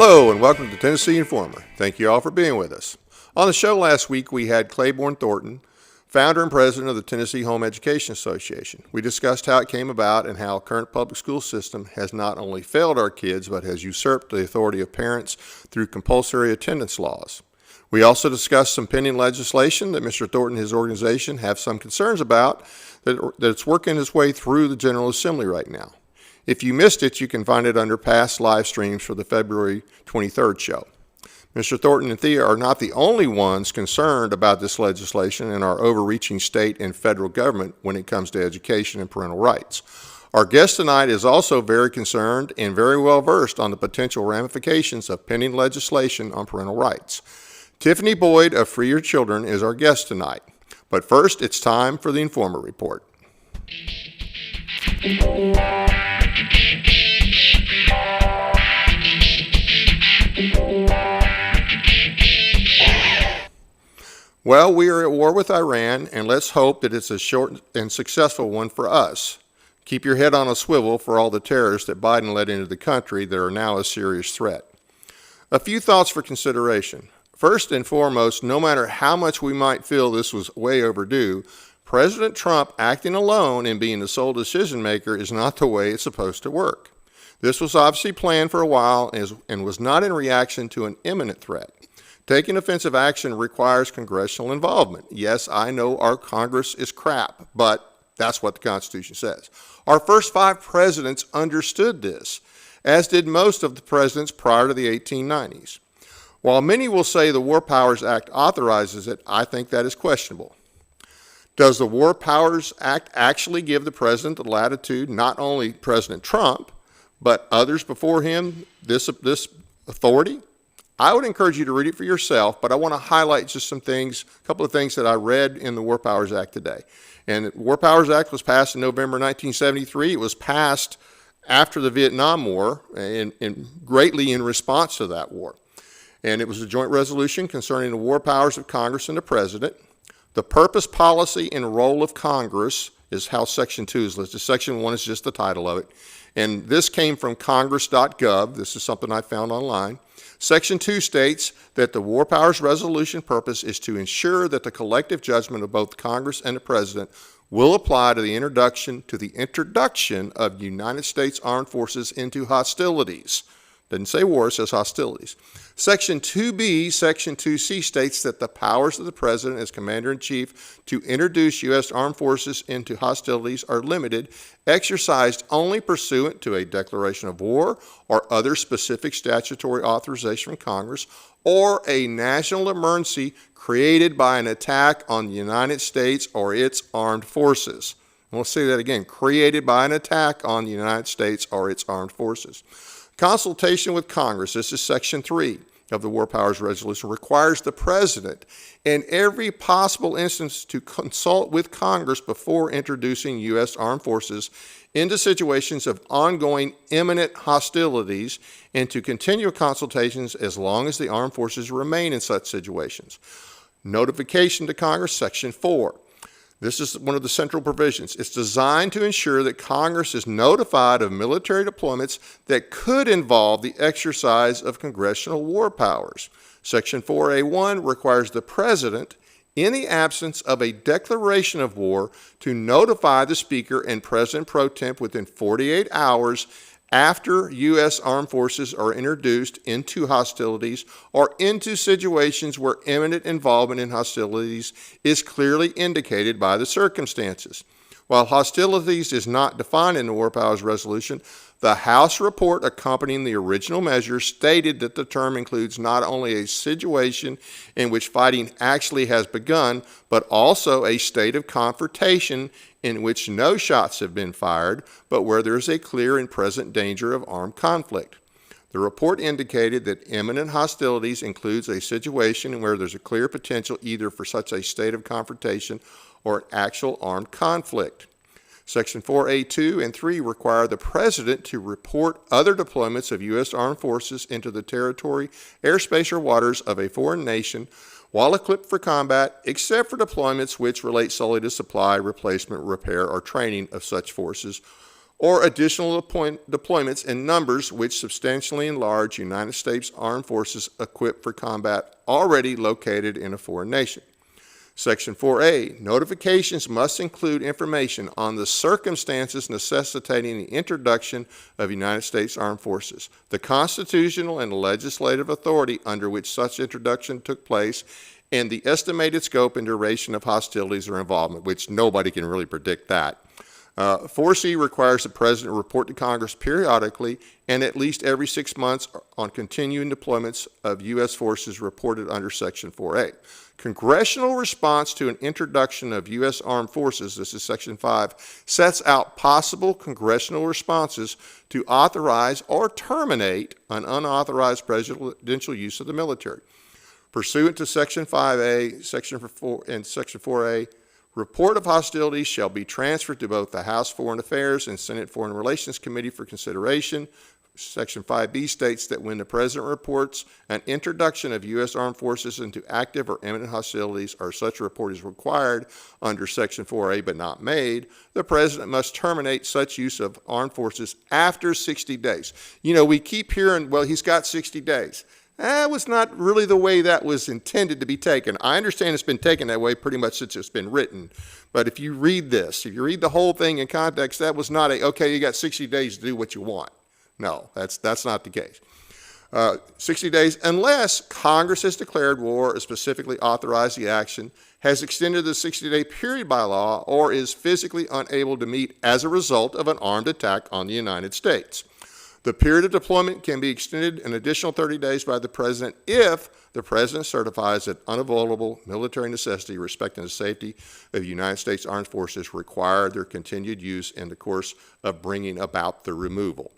Hello and welcome to Tennessee Informer. Thank you all for being with us. On the show last week, we had Claiborne Thornton, founder and president of the Tennessee Home Education Association. We discussed how it came about and how current public school system has not only failed our kids, but has usurped the authority of parents through compulsory attendance laws. We also discussed some pending legislation that Mr. Thornton and his organization have some concerns about that it's working its way through the General Assembly right now. If you missed it, you can find it under past live streams for the February 23rd show. Mr. Thornton and Thea are not the only ones concerned about this legislation and our overreaching state and federal government when it comes to education and parental rights. Our guest tonight is also very concerned and very well versed on the potential ramifications of pending legislation on parental rights. Tiffany Boyd of Free Your Children is our guest tonight. But first, it's time for the Informer Report. Well, we are at war with Iran, and let's hope that it's a short and successful one for us. Keep your head on a swivel for all the terrorists that Biden let into the country that are now a serious threat. A few thoughts for consideration. First and foremost, no matter how much we might feel this was way overdue, President Trump acting alone and being the sole decision maker is not the way it's supposed to work. This was obviously planned for a while and was not in reaction to an imminent threat. Taking offensive action requires congressional involvement. Yes, I know our Congress is crap, but that's what the Constitution says. Our first 5 presidents understood this, as did most of the presidents prior to the 1890s. While many will say the War Powers Act authorizes it, I think that is questionable. Does the War Powers Act actually give the president the latitude, not only President Trump, but others before him, this authority? I would encourage you to read it for yourself, but I want to highlight just some things, a couple of things that I read in the War Powers Act today. And the War Powers Act was passed in November 1973. It was passed after the Vietnam War and greatly in response to that war. And it was a joint resolution concerning the war powers of Congress and the president. The purpose, policy, and role of Congress is how Section 2 is listed. Section 1 is just the title of it. And this came from congress.gov. This is something I found online. Section 2 states that the War Powers Resolution purpose is to ensure that the collective judgment of both Congress and the President will apply to the introduction of United States Armed Forces into hostilities. Doesn't say war, it says hostilities. Section 2B, Section 2C states that the powers of the President as Commander-in-Chief to introduce U.S. Armed Forces into hostilities are limited, exercised only pursuant to a declaration of war or other specific statutory authorization from Congress, or a national emergency created by an attack on the United States or its armed forces. And we'll say that again, created by an attack on the United States or its armed forces. Consultation with Congress, this is Section 3 of the War Powers Resolution, requires the President in every possible instance to consult with Congress before introducing U.S. armed forces into situations of ongoing imminent hostilities and to continue consultations as long as the armed forces remain in such situations. Notification to Congress, Section 4. This is one of the central provisions. It's designed to ensure that Congress is notified of military deployments that could involve the exercise of congressional war powers. Section 4A1 requires the President, in the absence of a declaration of war, to notify the Speaker and President pro tem within 48 hours after U.S. armed forces are introduced into hostilities or into situations where imminent involvement in hostilities is clearly indicated by the circumstances. While hostilities is not defined in the War Powers Resolution, the House report accompanying the original measure stated that the term includes not only a situation in which fighting actually has begun, but also a state of confrontation in which no shots have been fired, but where there is a clear and present danger of armed conflict. The report indicated that imminent hostilities includes a situation where there's a clear potential either for such a state of confrontation or an actual armed conflict. Section 4A2 and 3 require the President to report other deployments of U.S. armed forces into the territory, airspace, or waters of a foreign nation while equipped for combat, except for deployments which relate solely to supply, replacement, repair, or training of such forces, or additional deployments in numbers which substantially enlarge United States Armed Forces equipped for combat already located in a foreign nation. Section 4A, notifications must include information on the circumstances necessitating the introduction of United States Armed Forces, the constitutional and legislative authority under which such introduction took place, and the estimated scope and duration of hostilities or involvement, which nobody can really predict that. 4C requires the President to report to Congress periodically and at least every 6 months on continuing deployments of U.S. forces reported under Section 4A. Congressional response to an introduction of U.S. Armed Forces, this is Section 5, sets out possible congressional responses to authorize or terminate an unauthorized presidential use of the military. Pursuant to Section 5A, Section 4, and Section 4A, report of hostilities shall be transferred to both the House Foreign Affairs and Senate Foreign Relations Committee for consideration. Section 5B states that when the President reports an introduction of U.S. Armed Forces into active or imminent hostilities or such report is required under Section 4A but not made, the President must terminate such use of armed forces after 60 days. You know, we keep hearing, well, he's got 60 days. That was not really the way that was intended to be taken. I understand it's been taken that way pretty much since it's been written. But if you read this, if you read the whole thing in context, that was not okay, you got 60 days to do what you want. No, that's not the case. 60 days, unless Congress has declared war or specifically authorized the action, has extended the 60-day period by law, or is physically unable to meet as a result of an armed attack on the United States. The period of deployment can be extended an additional 30 days by the President if the President certifies that unavoidable military necessity respecting the safety of the United States Armed Forces require their continued use in the course of bringing about the removal.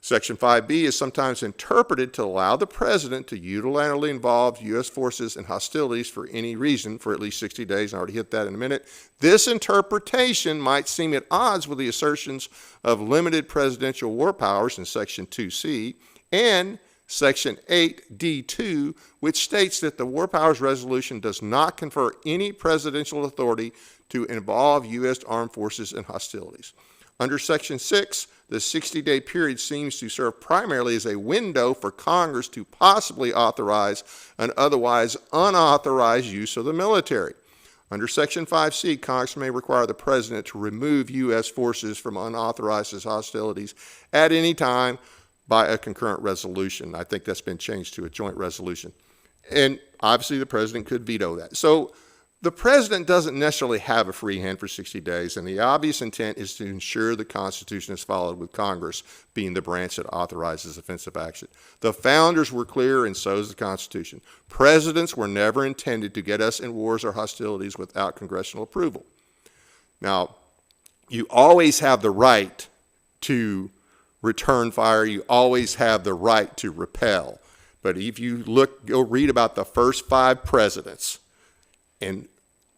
Section 5B is sometimes interpreted to allow the President to unilaterally involve U.S. forces in hostilities for any reason for at least 60 days. I already hit that in a minute. This interpretation might seem at odds with the assertions of limited presidential war powers in Section 2C and Section 8D2, which states that the War Powers Resolution does not confer any presidential authority to involve U.S. armed forces in hostilities. Under Section 6, the 60-day period seems to serve primarily as a window for Congress to possibly authorize an otherwise unauthorized use of the military. Under Section 5C, Congress may require the President to remove U.S. forces from unauthorized hostilities at any time by a concurrent resolution. I think that's been changed to a joint resolution. And obviously the President could veto that. So the President doesn't necessarily have a free hand for 60 days, and the obvious intent is to ensure the Constitution is followed, with Congress being the branch that authorizes offensive action. The founders were clear, and so is the Constitution. Presidents were never intended to get us in wars or hostilities without congressional approval. Now, you always have the right to return fire. You always have the right to repel. But if you go read about the first 5 presidents and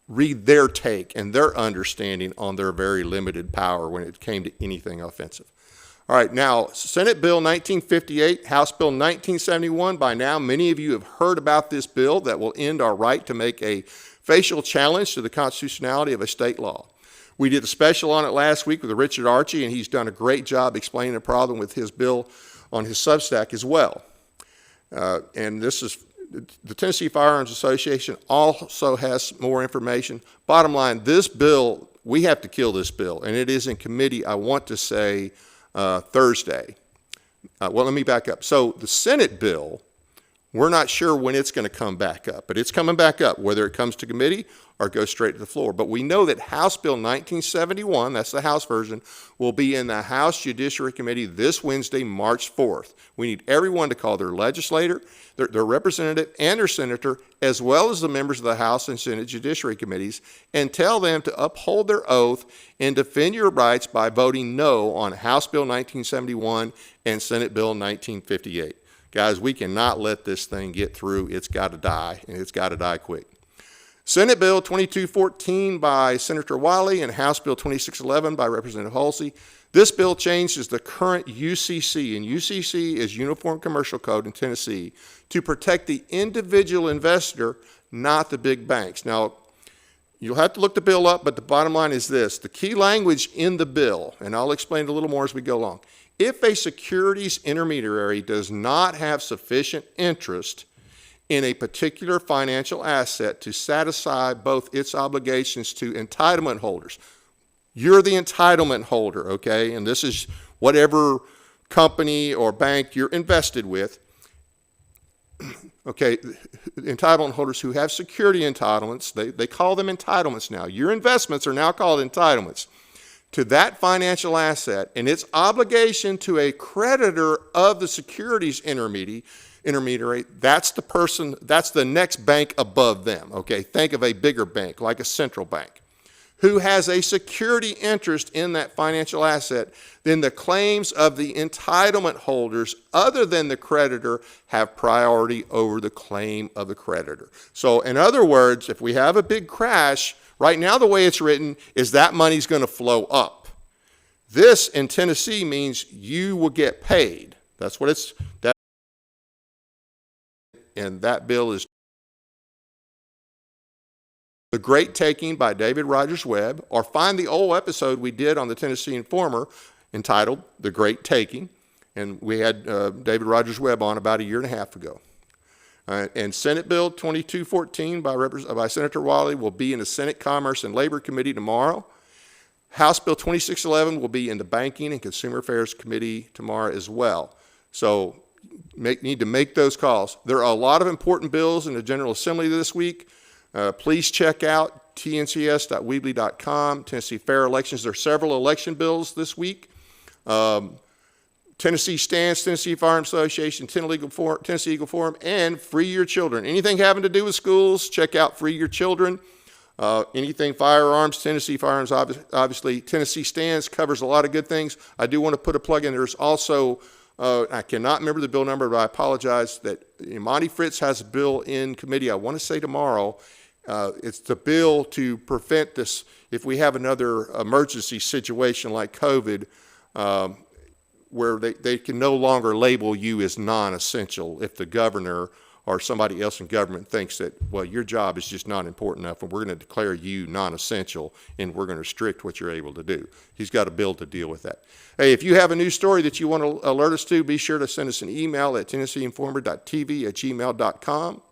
read their take and their understanding on their very limited power when it came to anything offensive. All right, now, Senate Bill 1958, House Bill 1971. By now, many of you have heard about this bill that will end our right to make a facial challenge to the constitutionality of a state law. We did a special on it last week with Richard Archie, and he's done a great job explaining the problem with his bill on his Substack as well. And this is the Tennessee Firearms Association also has more information. Bottom line, this bill, we have to kill this bill, and it is in committee, I want to say, Thursday. Well, let me back up. So the Senate bill, we're not sure when it's going to come back up, but it's coming back up, whether it comes to committee or goes straight to the floor. But we know that House Bill 1971, that's the House version, will be in the House Judiciary Committee this Wednesday, March 4th. We need everyone to call their legislator, their representative, and their senator, as well as the members of the House and Senate Judiciary Committees, and tell them to uphold their oath and defend your rights by voting no on House Bill 1971 and Senate Bill 1958. Guys, we cannot let this thing get through. It's got to die, and it's got to die quick. Senate Bill 2214 by Senator Wiley and House Bill 2611 by Representative Halsey. This bill changes the current UCC, and UCC is Uniform Commercial Code in Tennessee, to protect the individual investor, not the big banks. Now, You'll have to look the bill up, but the bottom line is this. The key language in the bill, and I'll explain it a little more as we go along. If a securities intermediary does not have sufficient interest in a particular financial asset to satisfy both its obligations to entitlement holders, you're the entitlement holder, okay? And this is whatever company or bank you're invested with. Okay, entitlement holders who have security entitlements, they call them entitlements now. Your investments are now called entitlements to that financial asset and its obligation to a creditor of the securities intermediary. That's the person, that's the next bank above them, okay? Think of a bigger bank, like a central bank, who has a security interest in that financial asset. Then the claims of the entitlement holders other than the creditor have priority over the claim of the creditor. So in other words, if we have a big crash, right now the way it's written is that money's going to flow up. This in Tennessee means you will get paid. That's what it's, and that bill is The Great Taking by David Rogers Webb, or find the old episode we did on the Tennessee Informer entitled The Great Taking, and we had David Rogers Webb on about a year and a half ago. And Senate Bill 2214 by Senator Wiley will be in the Senate Commerce and Labor Committee tomorrow. House Bill 2611 will be in the Banking and Consumer Affairs Committee tomorrow as well. So need to make those calls. There are a lot of important bills in the General Assembly this week. Please check out tncs.weebly.com, Tennessee Fair Elections. There are several election bills this week. Tennessee Stands, Tennessee Firearms Association, Tennessee Eagle Forum, and Free Your Children. Anything having to do with schools, check out Free Your Children. Anything firearms, Tennessee Firearms, obviously. Tennessee Stands covers a lot of good things. I do want to put a plug in. There's also, I cannot remember the bill number, but I apologize, that Monty Fritz has a bill in committee, I want to say tomorrow. It's the bill to prevent this, if we have another emergency situation like COVID, where they can no longer label you as non-essential if the governor or somebody else in government thinks that, well, your job is just not important enough and we're going to declare you non-essential and we're going to restrict what you're able to do. He's got a bill to deal with that. Hey, if you have a news story that you want to alert us to, be sure to send us an email at tennesseeinformer.tv@gmail.com.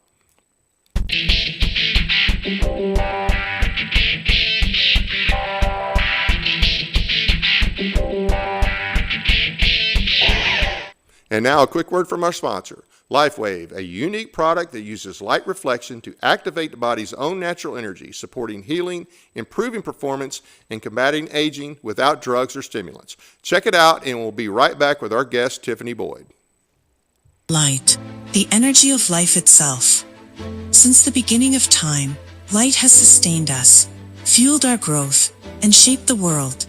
And now a quick word from our sponsor, LifeWave, a unique product that uses light reflection to activate the body's own natural energy, supporting healing, improving performance, and combating aging without drugs or stimulants. Check it out, and we'll be right back with our guest, Tiffany Boyd. Light, the energy of life itself. Since the beginning of time, light has sustained us, fueled our growth, and shaped the world.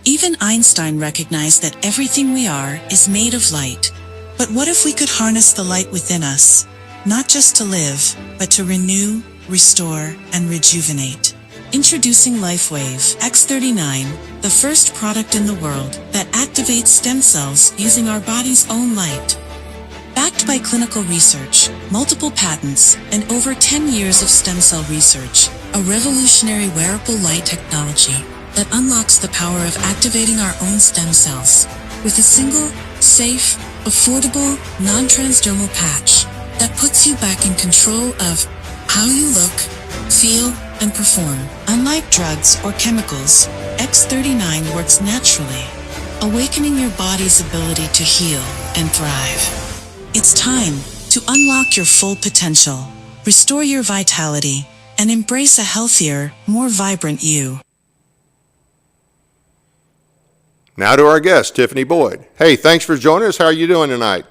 Even Einstein recognized that everything we are is made of light. But what if we could harness the light within us, not just to live, but to renew, restore, and rejuvenate? Introducing LifeWave X39, the first product in the world that activates stem cells using our body's own light. Backed by clinical research, multiple patents, and over 10 years of stem cell research, a revolutionary wearable light technology that unlocks the power of activating our own stem cells with a single, safe, affordable, non-transdermal patch that puts you back in control of how you look, feel, and perform. Unlike drugs or chemicals, X39 works naturally, awakening your body's ability to heal and thrive. It's time to unlock your full potential, restore your vitality, and embrace a healthier, more vibrant you. Now to our guest, Tiffany Boyd. Hey, thanks for joining us. How are you doing tonight?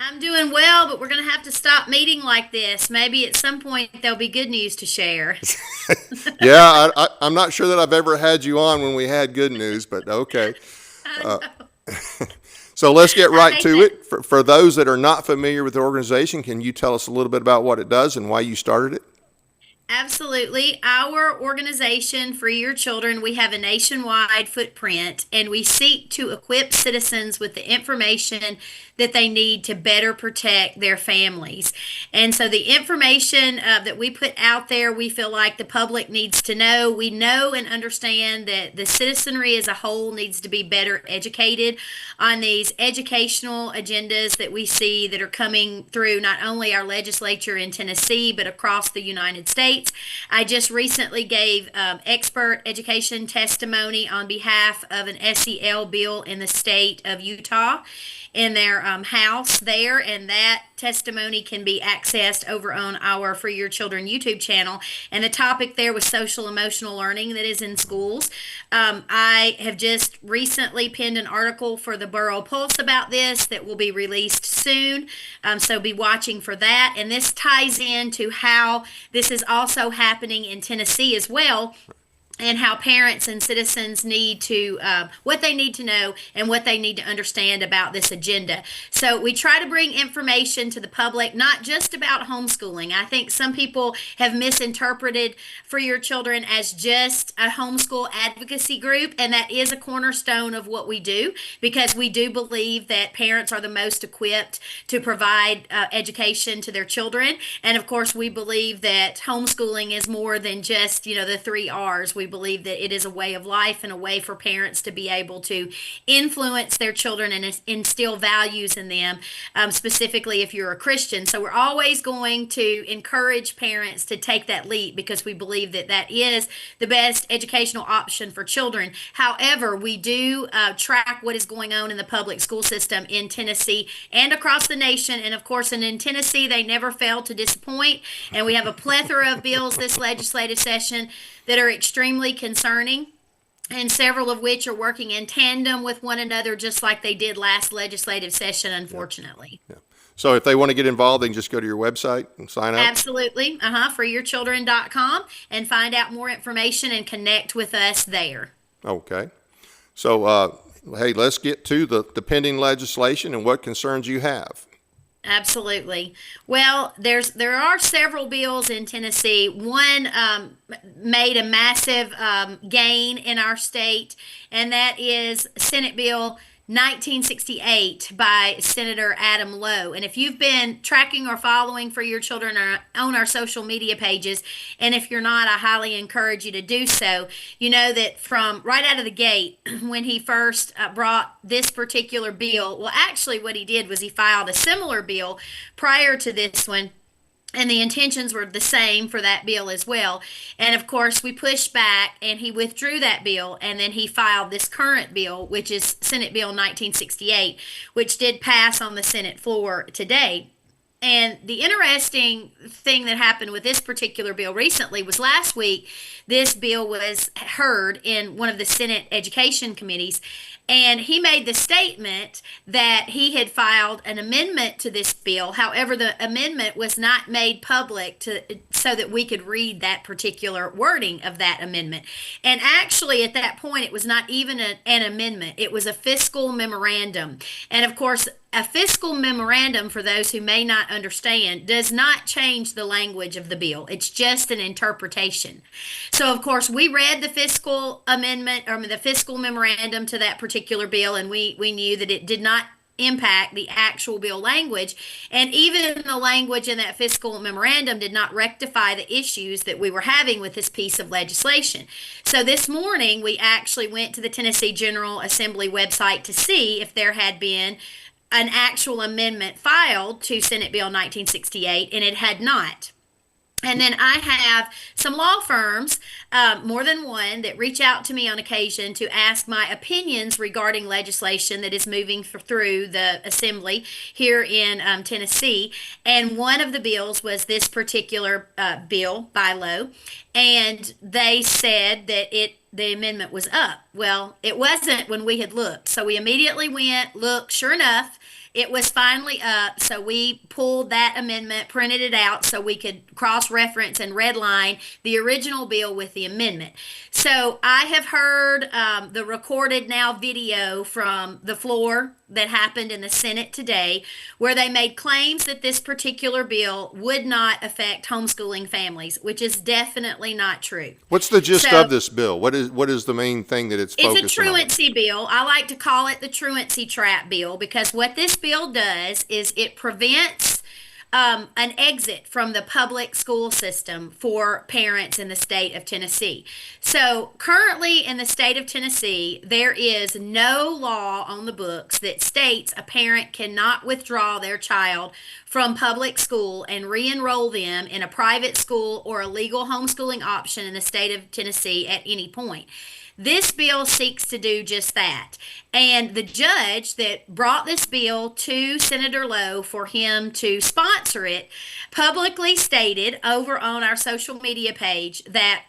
I'm doing well, but we're going to have to stop meeting like this. Maybe at some point there'll be good news to share. Yeah, I'm not sure that I've ever had you on when we had good news, but okay. So let's get right to it. For those that are not familiar with the organization, can you tell us a little bit about what it does and why you started it? Absolutely. Our organization, Free Your Children, we have a nationwide footprint and we seek to equip citizens with the information that they need to better protect their families. And so the information that we put out there, we feel like the public needs to know. We know and understand that the citizenry as a whole needs to be better educated on these educational agendas that we see that are coming through not only our legislature in Tennessee, but across the United States. I just recently gave expert education testimony on behalf of an SEL bill in the state of Utah in their house there, and that testimony can be accessed over on our Free Your Children YouTube channel. And the topic there was social emotional learning that is in schools. I have just recently penned an article for the Borough Pulse about this that will be released soon, so be watching for that. And this ties into how this is also happening in Tennessee as well, and how parents and citizens need to, what they need to know and what they need to understand about this agenda. So we try to bring information to the public, not just about homeschooling. I think some people have misinterpreted Free Your Children as just a homeschool advocacy group, and that is a cornerstone of what we do, because we do believe that parents are the most equipped to provide education to their children. And of course, we believe that homeschooling is more than just, the 3 R's. We believe that it is a way of life and a way for parents to be able to influence their children and instill values in them, specifically if you're a Christian. So we're always going to encourage parents to take that leap, because we believe that that is the best educational option for children. However, we do track what is going on in the public school system in Tennessee and across the nation. And of course, in Tennessee, they never fail to disappoint. And we have a plethora of bills this legislative session that are extremely concerning, and several of which are working in tandem with one another, just like they did last legislative session, unfortunately. Yeah. So if they want to get involved, they can just go to your website and sign up? Absolutely. freeyourchildren.com, and find out more information and connect with us there. Okay. So, hey, let's get to the pending legislation and what concerns you have. Absolutely. Well, there are several bills in Tennessee. One made a massive gain in our state, and that is Senate Bill 1968 by Senator Adam Lowe. And if you've been tracking or following Free Your Children on our social media pages, and if you're not, I highly encourage you to do so. You know that from right out of the gate, when he first brought this particular bill, well, actually what he did was he filed a similar bill prior to this one, and the intentions were the same for that bill as well. And of course, we pushed back and he withdrew that bill. And then he filed this current bill, which is Senate Bill 1968, which did pass on the Senate floor today. And the interesting thing that happened with this particular bill recently was last week, this bill was heard in one of the Senate Education Committees. And he made the statement that he had filed an amendment to this bill. However, the amendment was not made public so that we could read that particular wording of that amendment. And actually, at that point, it was not even an amendment. It was a fiscal memorandum. And of course, a fiscal memorandum, for those who may not understand, does not change the language of the bill. It's just an interpretation. So, of course, we read the fiscal amendment, or the fiscal memorandum to that particular bill, and we knew that it did not impact the actual bill language. And even the language in that fiscal memorandum did not rectify the issues that we were having with this piece of legislation. So this morning, we actually went to the Tennessee General Assembly website to see if there had been an actual amendment filed to Senate Bill 1968, and it had not. And then I have some law firms, more than one, that reach out to me on occasion to ask my opinions regarding legislation that is moving through the assembly here in Tennessee. And one of the bills was this particular bill by Lowe. And they said that the amendment was up. Well, it wasn't when we had looked. So we immediately went, looked, sure enough, it was finally up. So we pulled that amendment, printed it out so we could cross-reference and redline the original bill with the amendment. So I have heard the recorded now video from the floor that happened in the Senate today, where they made claims that this particular bill would not affect homeschooling families, which is definitely not true. What's the gist So- of this bill? What is the main thing that it's It's a focusing on? truancy bill. I like to call it the truancy trap bill because what this bill does is it prevents an exit from the public school system for parents in the state of Tennessee. So currently in the state of Tennessee, there is no law on the books that states a parent cannot withdraw their child from public school and re-enroll them in a private school or a legal homeschooling option in the state of Tennessee at any point. This bill seeks to do just that. And the judge that brought this bill to Senator Lowe for him to sponsor it publicly stated over on our social media page that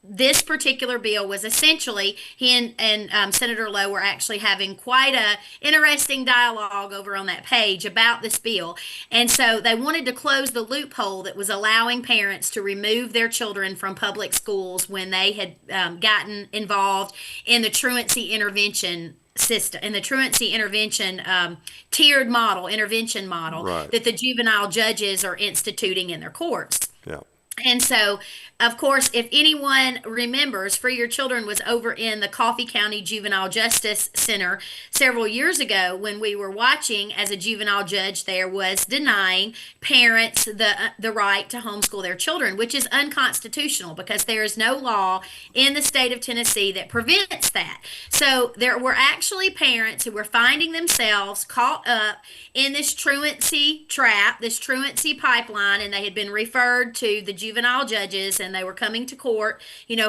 this particular bill was essentially, he and Senator Lowe were actually having quite a interesting dialogue over on that page about this bill. And so they wanted to close the loophole that was allowing parents to remove their children from public schools when they had gotten involved in the truancy intervention system, in the truancy intervention tiered model, intervention model Right. that the juvenile judges are instituting in their courts. Yeah. And so, of course, if anyone remembers, Free Your Children was over in the Coffee County Juvenile Justice Center several years ago when we were watching as a juvenile judge there was denying parents the right to homeschool their children, which is unconstitutional because there is no law in the state of Tennessee that prevents that. So there were actually parents who were finding themselves caught up in this truancy trap, this truancy pipeline, and they had been referred to the juvenile judges and they were coming to court,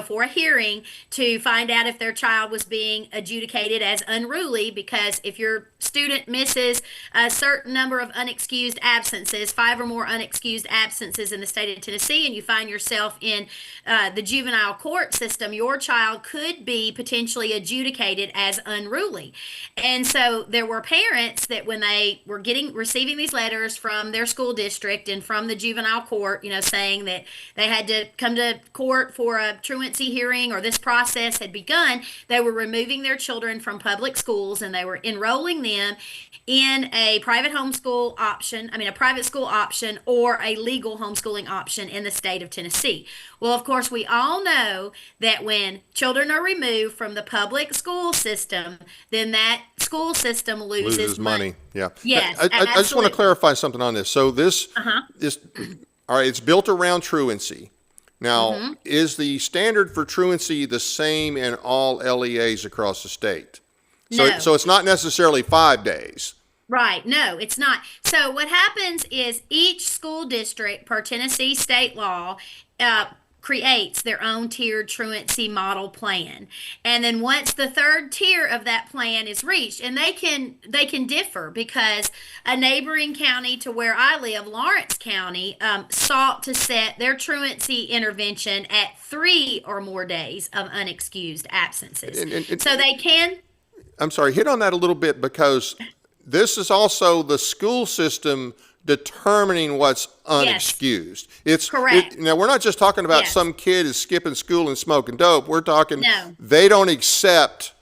for a hearing to find out if their child was being adjudicated as unruly, because if your student misses a certain number of unexcused absences, 5 or more unexcused absences in the state of Tennessee, and you find yourself in the juvenile court system, your child could be potentially adjudicated as unruly. And so there were parents that when they were receiving these letters from their school district and from the juvenile court, saying that they had to come to court for a truancy hearing or this process had begun, they were removing their children from public schools and they were enrolling them in a private homeschool option, a private school option or a legal homeschooling option in the state of Tennessee. Well, of course, we all know that when children are removed from the public school system, then that school system loses money. Yeah. Yes, I just want to absolutely. clarify something on this. So this, all right, it's built around truancy. Now, Mm-hmm. is the standard for truancy the same in all LEAs across the state? No. So it's not necessarily 5 days. Right. No, it's not. So what happens is each school district per Tennessee state law creates their own tiered truancy model plan. And then once the third tier of that plan is reached, and they can differ because a neighboring county to where I live, Lawrence County, sought to set their truancy intervention at 3 or more days of unexcused absences. And- so they can. I'm sorry, hit on that a little bit because this is also the school system determining what's unexcused. It's Correct. Now, we're not just talking about Yes. some kid is skipping school and smoking dope. We're talking No. they don't accept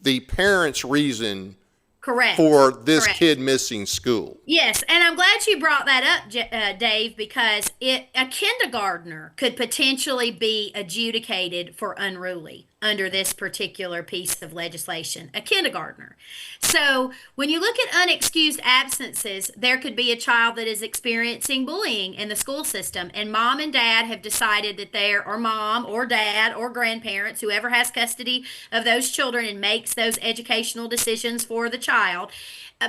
the parent's reason Correct. for this Correct. kid missing school. Yes, and I'm glad you brought that up, Dave, because a kindergartner could potentially be adjudicated for unruly under this particular piece of legislation, a kindergartner. So when you look at unexcused absences, there could be a child that is experiencing bullying in the school system, and mom and dad have decided that or mom or dad or grandparents, whoever has custody of those children and makes those educational decisions for the child, child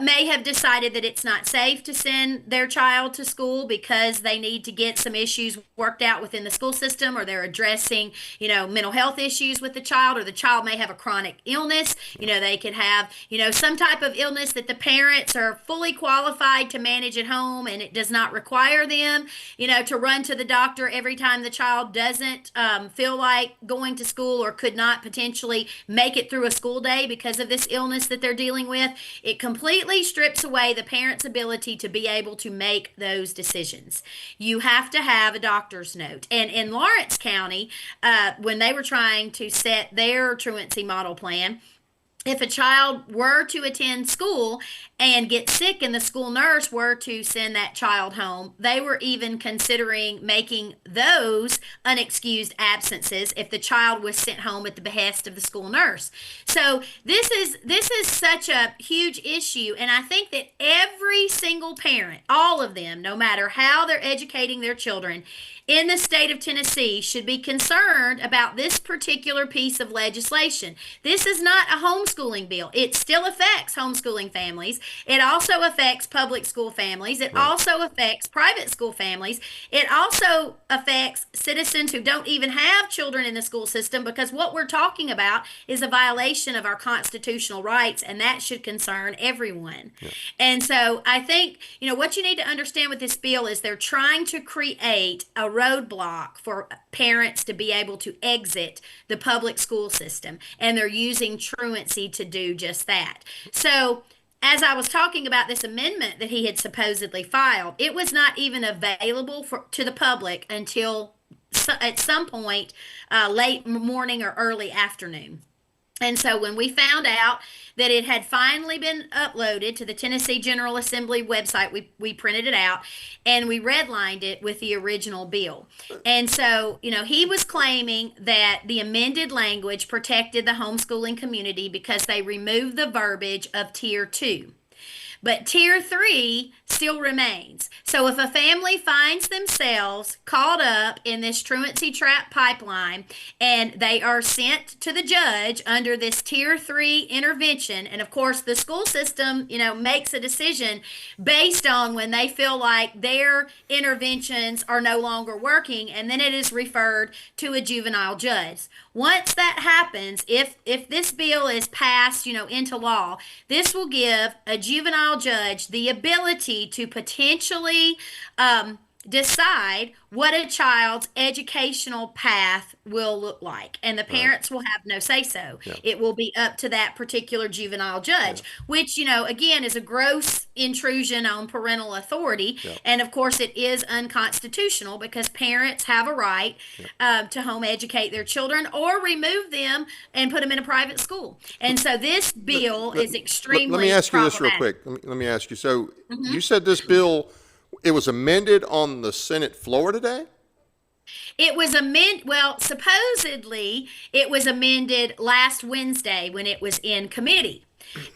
may have decided that it's not safe to send their child to school because they need to get some issues worked out within the school system, or they're addressing, mental health issues with the child, or the child may have a chronic illness. They could have, some type of illness that the parents are fully qualified to manage at home, and it does not require them, to run to the doctor every time the child doesn't feel like going to school or could not potentially make it through a school day because of this illness that they're dealing with. It completely strips away the parent's ability to be able to make those decisions. You have to have a doctor's note. And in Lawrence County, when they were trying to set their truancy model plan, if a child were to attend school and get sick and the school nurse were to send that child home, they were even considering making those unexcused absences if the child was sent home at the behest of the school nurse. So this is such a huge issue, and I think that every single parent, all of them, no matter how they're educating their children in the state of Tennessee, should be concerned about this particular piece of legislation. This is not a homeschooling bill. It still affects homeschooling families. It also affects public school families. It also affects private school families. It also affects citizens who don't even have children in the school system, because what we're talking about is a violation of our constitutional rights, and that should concern everyone. Yeah. And so I think, what you need to understand with this bill is they're trying to create a roadblock for parents to be able to exit the public school system, and they're using truancy to do just that. So as I was talking about this amendment that he had supposedly filed, it was not even available to the public until at some point late morning or early afternoon. And so when we found out that it had finally been uploaded to the Tennessee General Assembly website, we printed it out and we redlined it with the original bill. And so, he was claiming that the amended language protected the homeschooling community because they removed the verbiage of Tier 2. But Tier 3 still remains. So if a family finds themselves caught up in this truancy trap pipeline and they are sent to the judge under this Tier 3 intervention, and of course the school system, makes a decision based on when they feel like their interventions are no longer working, and then it is referred to a juvenile judge. Once that happens, if this bill is passed, into law, this will give a juvenile judge the ability to potentially decide what a child's educational path will look like, and the parents will have no say-so. Yeah. It will be up to that particular juvenile judge, which, again, is a gross intrusion on parental authority, and of course it is unconstitutional because parents have a right to home educate their children or remove them and put them in a private school. And so this bill is extremely Let me ask you this real quick. Let me ask you. So you said this bill, it was amended on the Senate floor today? It was supposedly it was amended last Wednesday when it was in committee.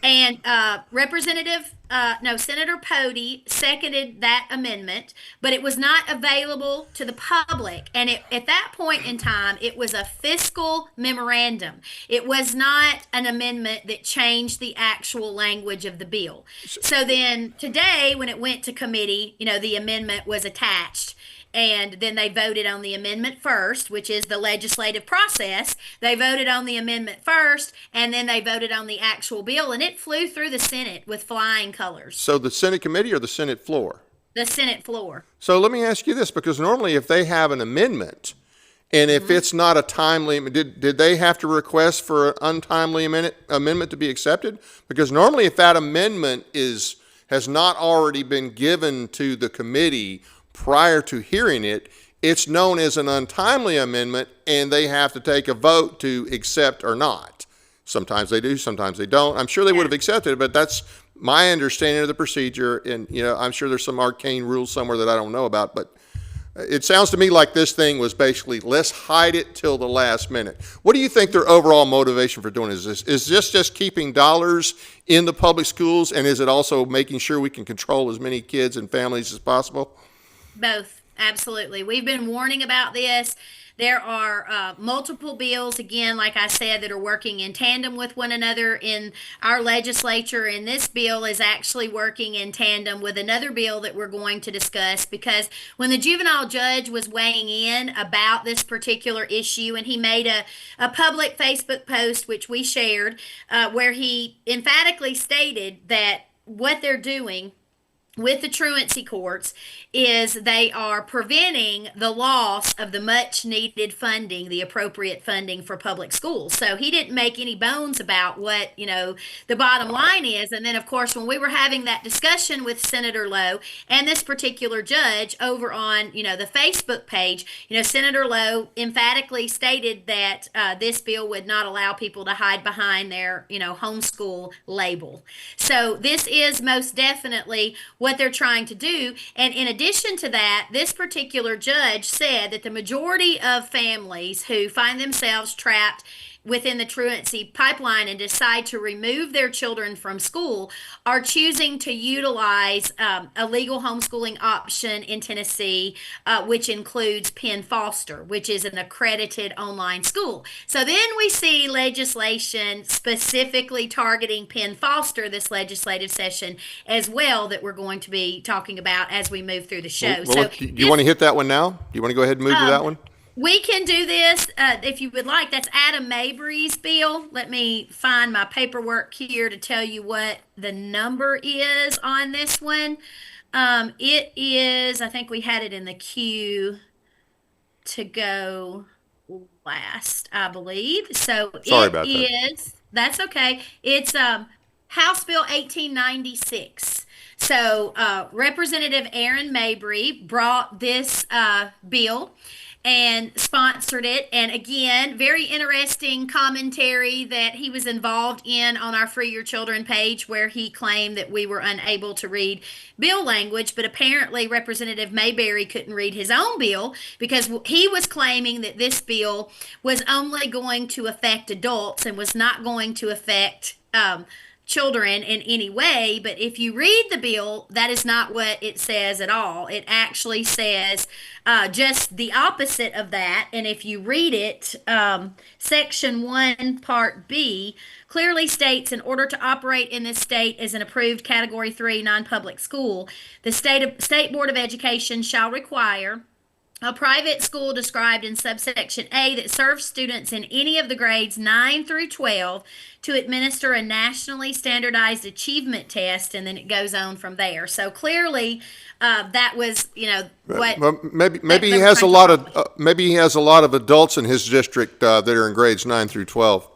And Senator Pody seconded that amendment, but it was not available to the public. And at that point in time, it was a fiscal memorandum. It was not an amendment that changed the actual language of the bill. So then today, when it went to committee, the amendment was attached. And then they voted on the amendment first, which is the legislative process. They voted on the amendment first, and then they voted on the actual bill, and it flew through the Senate with flying colors. So the Senate committee or the Senate floor? The Senate floor. So let me ask you this, because normally if they have an amendment, and if it's not a timely, did they have to request for an untimely amendment to be accepted? Because normally if that amendment has not already been given to the committee prior to hearing it, it's known as an untimely amendment, and they have to take a vote to accept or not. Sometimes they do, sometimes they don't. I'm sure they would have accepted it, but that's my understanding of the procedure. And, I'm sure there's some arcane rule somewhere that I don't know about, but it sounds to me like this thing was basically, let's hide it till the last minute. What do you think their overall motivation for doing is this? Is this just keeping dollars in the public schools, and is it also making sure we can control as many kids and families as possible? Both. Absolutely. We've been warning about this. There are multiple bills, again, like I said, that are working in tandem with one another in our legislature. And this bill is actually working in tandem with another bill that we're going to discuss because when the juvenile judge was weighing in about this particular issue, and he made a public Facebook post, which we shared, where he emphatically stated that what they're doing with the truancy courts is they are preventing the loss of the much needed funding, the appropriate funding for public schools. So he didn't make any bones about what, the bottom line is. And then, of course, when we were having that discussion with Senator Lowe and this particular judge over on, the Facebook page, Senator Lowe emphatically stated that this bill would not allow people to hide behind their, homeschool label. So this is most definitely what they're trying to do. And in addition to that, this particular judge said that the majority of families who find themselves trapped within the truancy pipeline and decide to remove their children from school are choosing to utilize a legal homeschooling option in Tennessee, which includes Penn Foster, which is an accredited online school. So then we see legislation specifically targeting Penn Foster this legislative session as well that we're going to be talking about as we move through the show. Well, do you want to hit that one now? Do you want to go ahead and move to that one? We can do this if you would like. That's Adam Mabry's bill. Let me find my paperwork here to tell you what the number is on this one. It is, I think we had it in the queue to go last, I believe. So Sorry about that. That's okay. It's House Bill 1896. So Representative Aaron Mabry brought this bill and sponsored it. And again, very interesting commentary that he was involved in on our Free Your Children page, where he claimed that we were unable to read bill language, but apparently Representative Mayberry couldn't read his own bill because he was claiming that this bill was only going to affect adults and was not going to affect children in any way. But if you read the bill, that is not what it says at all. It actually says just the opposite of that. And if you read it, Section 1, Part B clearly states, in order to operate in this state as an approved Category 3 non-public school, the State Board of Education shall require a private school described in subsection A that serves students in any of the grades 9 through 12 to administer a nationally standardized achievement test, and then it goes on from there. So clearly, that was, what. Well, maybe he has a lot of adults in his district that are in grades 9 through 12.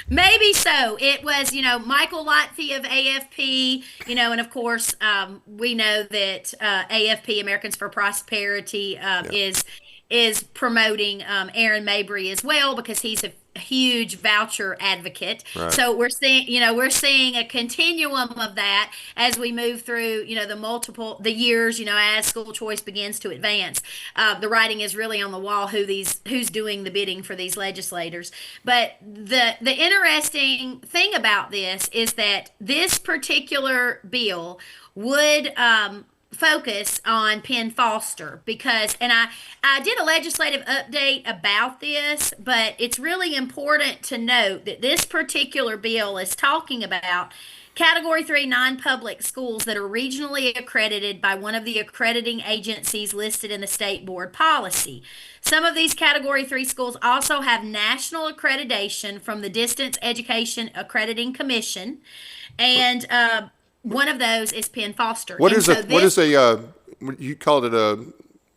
Maybe so. It was, Michael Lotfi of AFP, and of course, we know that AFP, Americans for Prosperity, is promoting Aaron Mabry as well because he's a huge voucher advocate. Right. So we're seeing a continuum of that as we move through, the years, as school choice begins to advance. The writing is really on the wall who's doing the bidding for these legislators. But the interesting thing about this is that this particular bill would focus on Penn Foster because, and I did a legislative update about this, but it's really important to note that this particular bill is talking about Category 3 non-public schools that are regionally accredited by one of the accrediting agencies listed in the state board policy. Some of these Category 3 schools also have national accreditation from the Distance Education Accrediting Commission, and one of those is Penn Foster. What is you called it a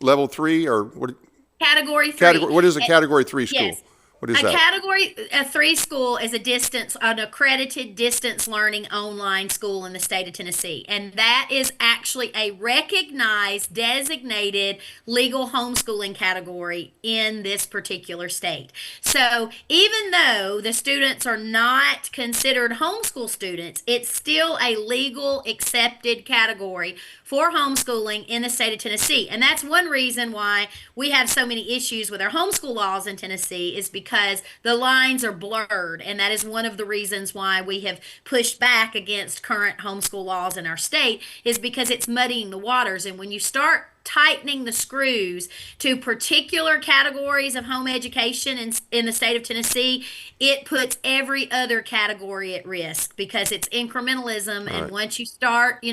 level 3 or what? Category 3. What is a Category 3 school? Yes. What is a that? Category 3 school is an accredited distance learning online school in the state of Tennessee. And that is actually a recognized, designated legal homeschooling category in this particular state. So even though the students are not considered homeschool students, it's still a legal accepted category for homeschooling in the state of Tennessee. And that's one reason why we have so many issues with our homeschool laws in Tennessee, is because the lines are blurred. And that is one of the reasons why we have pushed back against current homeschool laws in our state, is because it's muddying the waters. And when you start tightening the screws to particular categories of home education in the state of Tennessee, it puts every other category at risk because it's incrementalism. All And right. once you start,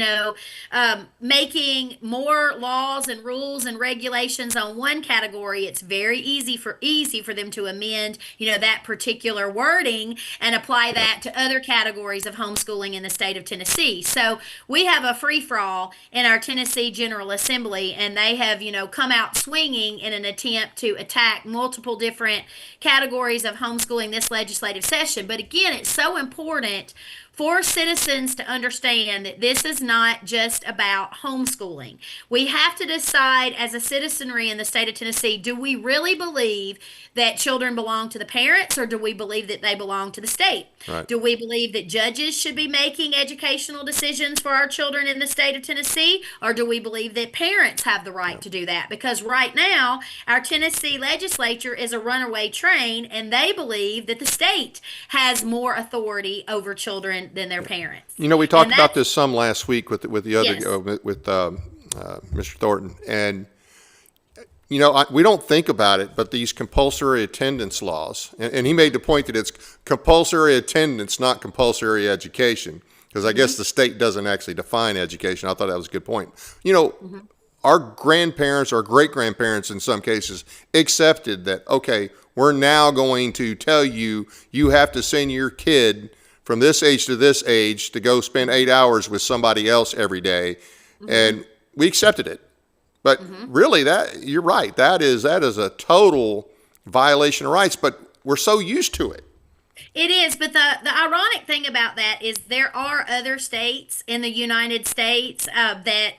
making more laws and rules and regulations on one category, it's very easy for them to amend, that particular wording and apply Yep. that to other categories of homeschooling in the state of Tennessee. So we have a free for all in our Tennessee General Assembly, and they have, come out swinging in an attempt to attack multiple different categories of homeschooling this legislative session. But again, it's so important for citizens to understand that this is not just about homeschooling. We have to decide as a citizenry in the state of Tennessee, do we really believe that children belong to the parents, or do we believe that they belong to the state? Right. Do we believe that judges should be making educational decisions for our children in the state of Tennessee, or do we believe that parents have the right to do that? Because right now, our Tennessee legislature is a runaway train, and they believe that the state has more authority over children than their parents. We talked about this some last week with the other Yes. with Mr. Thornton, and we don't think about it, but these compulsory attendance laws, and he made the point that it's compulsory attendance, not compulsory education, because I guess the state doesn't actually define education. I thought that was a good point. Our grandparents, our great grandparents, in some cases, accepted that. Okay, we're now going to tell you have to send your kid from this age to this age to go spend 8 hours with somebody else every day. And we accepted it. But really, you're right. That is a total violation of rights, but we're so used to it. It is, but the ironic thing about that is there are other states in the United States that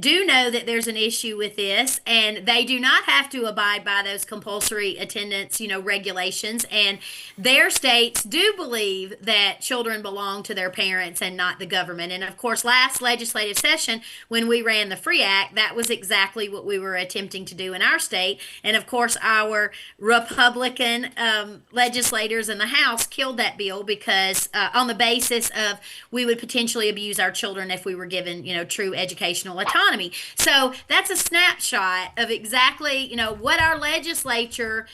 do know that there's an issue with this, and they do not have to abide by those compulsory attendance, regulations. And their states do believe that children belong to their parents and not the government. And of course, last legislative session, when we ran the Free Act, that was exactly what we were attempting to do in our state. And of course, our Republican legislators in the House killed that bill because on the basis of we would potentially abuse our children if we were given, true educational autonomy. So that's a snapshot of exactly, what our legislature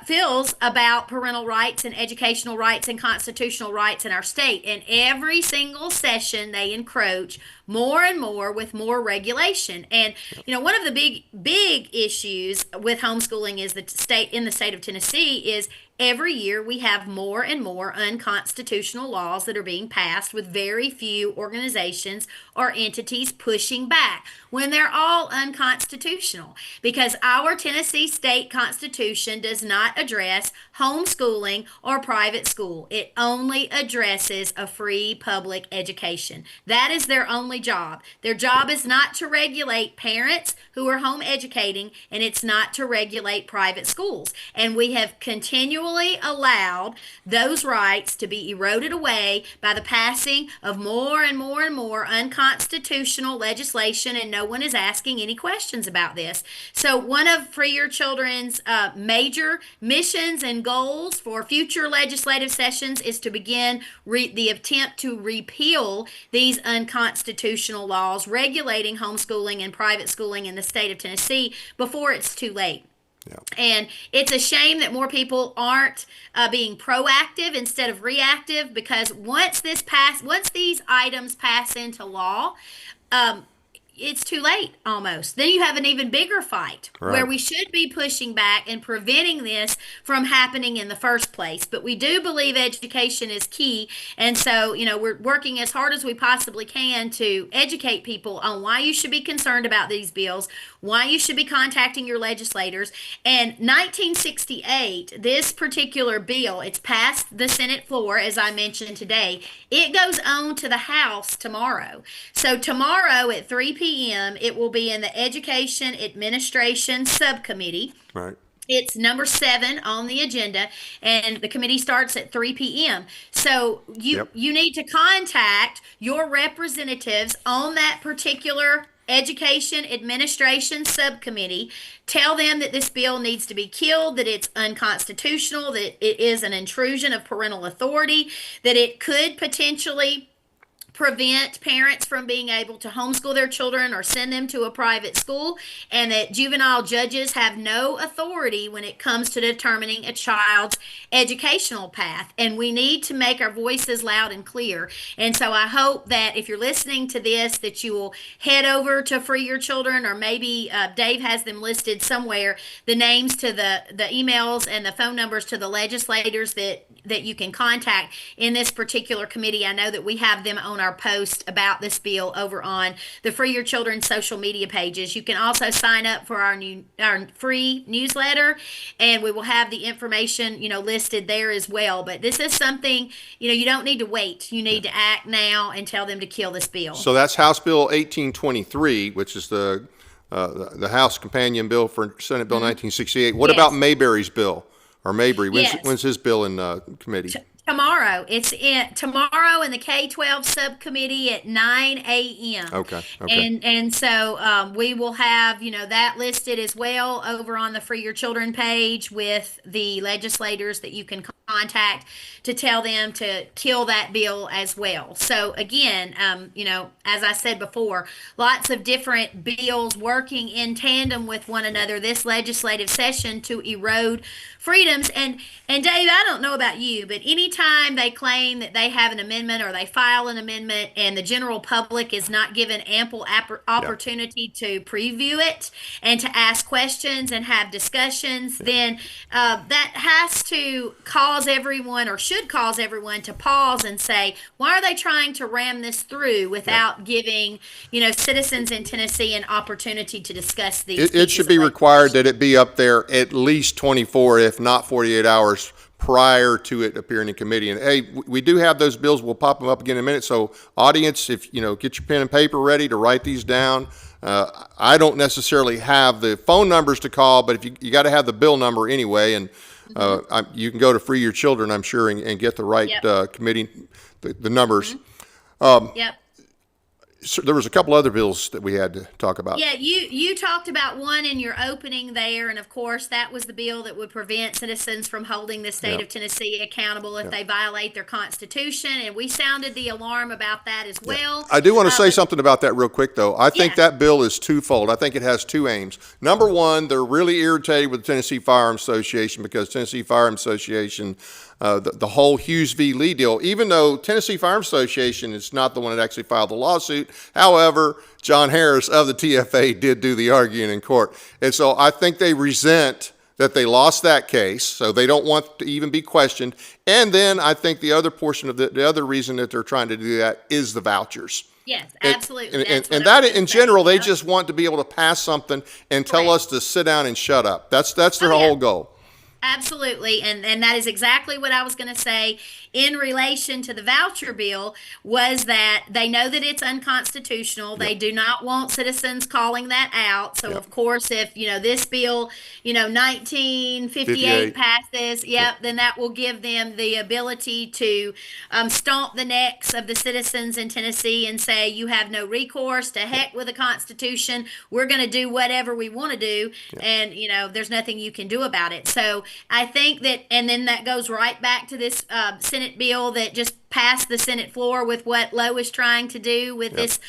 feels about parental rights and educational rights and constitutional rights in our state. And every single session, they encroach more and more with more regulation. And one of the big issues with homeschooling is in the state of Tennessee is every year we have more and more unconstitutional laws that are being passed with very few organizations or entities pushing back when they're all unconstitutional, because our Tennessee state constitution does not address homeschooling or private school. It only addresses a free public education. That is their only job. Their job is not to regulate parents who are home educating, and it's not to regulate private schools. And we have continually allowed those rights to be eroded away by the passing of more and more and more unconstitutional legislation, and no one is asking any questions about this. So one of Free Your Children's major missions and goals for future legislative sessions is to begin the attempt to repeal these unconstitutional laws regulating homeschooling and private schooling in the state of Tennessee before it's too late. Yeah. And it's a shame that more people aren't being proactive instead of reactive, because once these items pass into law, it's too late almost. Then you have an even bigger fight where we should be pushing back and preventing this from happening in the first place. But we do believe education is key. And so, we're working as hard as we possibly can to educate people on why you should be concerned about these bills, why you should be contacting your legislators. And 1968, this particular bill, it's passed the Senate floor, as I mentioned today. It goes on to the House tomorrow. So tomorrow at 3 p.m., it will be in the Education Administration Subcommittee. Right. It's number 7 on the agenda, and the committee starts at 3 p.m. So you need to contact your representatives on that particular Education Administration Subcommittee. Tell them that this bill needs to be killed, that it's unconstitutional, that it is an intrusion of parental authority, that it could potentially prevent parents from being able to homeschool their children or send them to a private school, and that juvenile judges have no authority when it comes to determining a child's educational path. And we need to make our voices loud and clear. And so I hope that if you're listening to this, that you will head over to Free Your Children, or maybe Dave has them listed somewhere, the names to the emails and the phone numbers to the legislators that you can contact in this particular committee. I know that we have them on our post about this bill over on the Free Your Children social media pages. You can also sign up for our free newsletter, and we will have the information, listed there as well. But this is something, you don't need to wait. You need to act now and tell them to kill this bill. So that's House Bill 1823, which is the House companion bill for Senate Bill 1968. What about Mayberry's bill? Or Mabry, when's his bill in committee? Tomorrow. It's tomorrow in the K-12 subcommittee at 9 a.m. Okay. And so we will have, that listed as well over on the Free Your Children page with the legislators that you can contact to tell them to kill that bill as well. So again, as I said before, lots of different bills working in tandem with one another this legislative session to erode freedoms. And Dave, I don't know about you, but anytime they claim that they have an amendment or they file an amendment and the general public is not given ample opportunity to preview it and to ask questions and have discussions, then that has to cause everyone, or should cause everyone, to pause and say, why are they trying to ram this through without giving, citizens in Tennessee an opportunity to discuss these? It should be required that it be up there at least 24, if not 48 hours prior to it appearing in committee. And hey, we do have those bills. We'll pop them up again in a minute. So audience, if get your pen and paper ready to write these down. I don't necessarily have the phone numbers to call, but if you got to have the bill number anyway. And you can go to Free Your Children, I'm sure, and get the right committee, the numbers. Yep. So there was a couple other bills that we had to talk about. Yeah, you talked about one in your opening there, and of course that was the bill that would prevent citizens from holding the state of Tennessee accountable if they violate their constitution, and we sounded the alarm about that as well. I do want to say something about that real quick, though. I think that bill is twofold. I think it has two aims. Number one, they're really irritated with the Tennessee Firearms Association because Tennessee Firearms Association, the whole Hughes v. Lee deal, even though Tennessee Firearms Association is not the one that actually filed the lawsuit. However, John Harris of the TFA did do the arguing in court. And so I think they resent that they lost that case, so they don't want to even be questioned. And then I think the other portion of the other reason that they're trying to do that is the vouchers. Yes, absolutely. And that in general, they just want to be able to pass something and tell us to sit down and shut up. That's their whole goal. Absolutely, and that is exactly what I was going to say in relation to the voucher bill, was that they know that it's unconstitutional. They do not want citizens calling that out. So of course, if this bill 1958 passes, then that will give them the ability to stomp the necks of the citizens in Tennessee and say, you have no recourse, to heck with the Constitution, we're going to do whatever we want to do, and there's nothing you can do about it. So I think that, and then that goes right back to this Senate bill that just passed the Senate floor with what Lowe is trying to do with this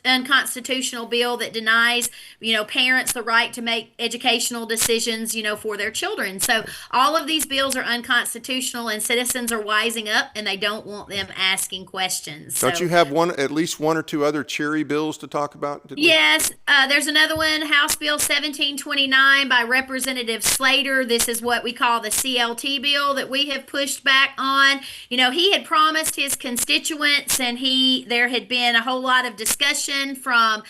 unconstitutional bill that denies, parents the right to make educational decisions, for their children. So all of these bills are unconstitutional, and citizens are wising up, and they don't want them asking questions. Don't you have at least one or two other cheery bills to talk about? Yes, there's another one, House Bill 1729 by Representative Slater. This is what we call the CLT bill that we have pushed back on. He had promised his constituents, and there had been a whole lot of discussion from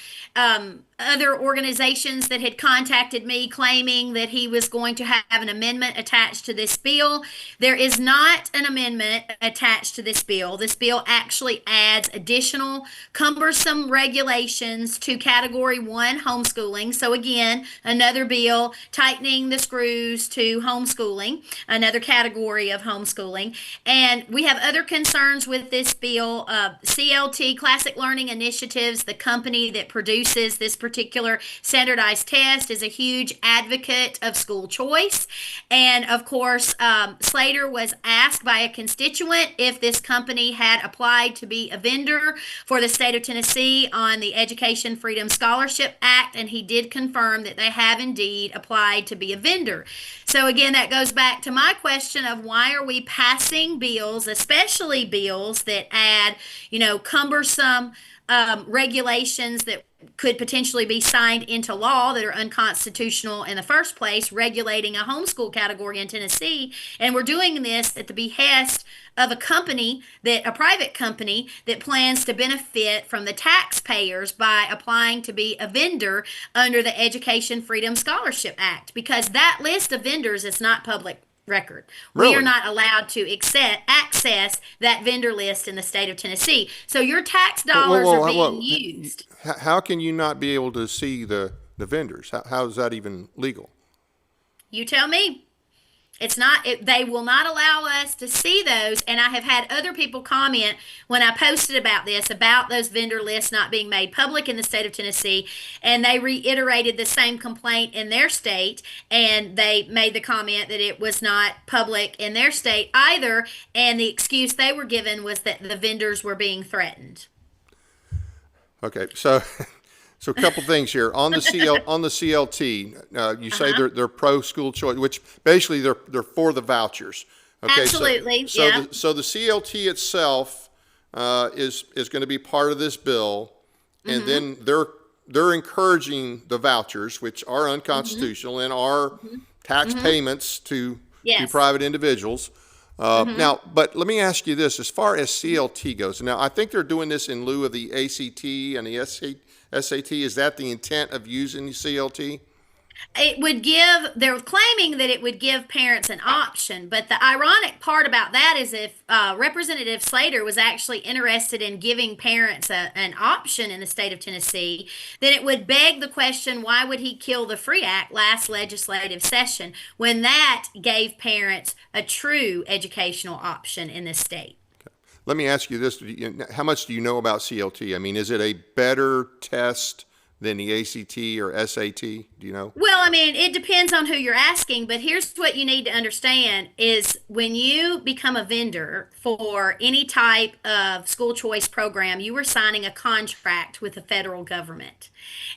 other organizations that had contacted me claiming that he was going to have an amendment attached to this bill. There is not an amendment attached to this bill. This bill actually adds additional cumbersome regulations to Category 1 homeschooling. So again, another bill tightening the screws to homeschooling, another category of homeschooling. And we have other concerns with this bill. CLT, Classic Learning Initiatives, the company that produces this particular particular standardized test is a huge advocate of school choice. And of course, Slater was asked by a constituent if this company had applied to be a vendor for the state of Tennessee on the Education Freedom Scholarship Act, and he did confirm that they have indeed applied to be a vendor. So again, that goes back to my question of why are we passing bills, especially bills that add, cumbersome regulations that could potentially be signed into law that are unconstitutional in the first place, regulating a homeschool category in Tennessee. And we're doing this at the behest of a private company that plans to benefit from the taxpayers by applying to be a vendor under the Education Freedom Scholarship Act, because that list of vendors is not public record. Really? We are not allowed to access that vendor list in the state of Tennessee. So your tax dollars are being used. How can you not be able to see the vendors? How is that even legal? You tell me. It's not, they will not allow us to see those. And I have had other people comment when I posted about this, about those vendor lists not being made public in the state of Tennessee. And they reiterated the same complaint in their state. And they made the comment that it was not public in their state either. And the excuse they were given was that the vendors were being threatened. Okay, so a couple things here on the CLT. You say they're pro school choice, which basically they're for the vouchers. Okay, absolutely. So the CLT itself is going to be part of this bill, and then they're encouraging the vouchers, which are unconstitutional and are tax payments to private individuals. Now, but let me ask you this: as far as CLT goes, now I think they're doing this in lieu of the ACT and the SAT. Is that the intent of using the CLT? They're claiming that it would give parents an option, but the ironic part about that is if Representative Slater was actually interested in giving parents an option in the state of Tennessee, then it would beg the question, why would he kill the FREE Act last legislative session when that gave parents a true educational option in this state? Let me ask you this. How much do you know about CLT? I mean, is it a better test than the ACT or SAT? Do you know? Well, I mean, it depends on who you're asking, but here's what you need to understand is when you become a vendor for any type of school choice program, you are signing a contract with the federal government.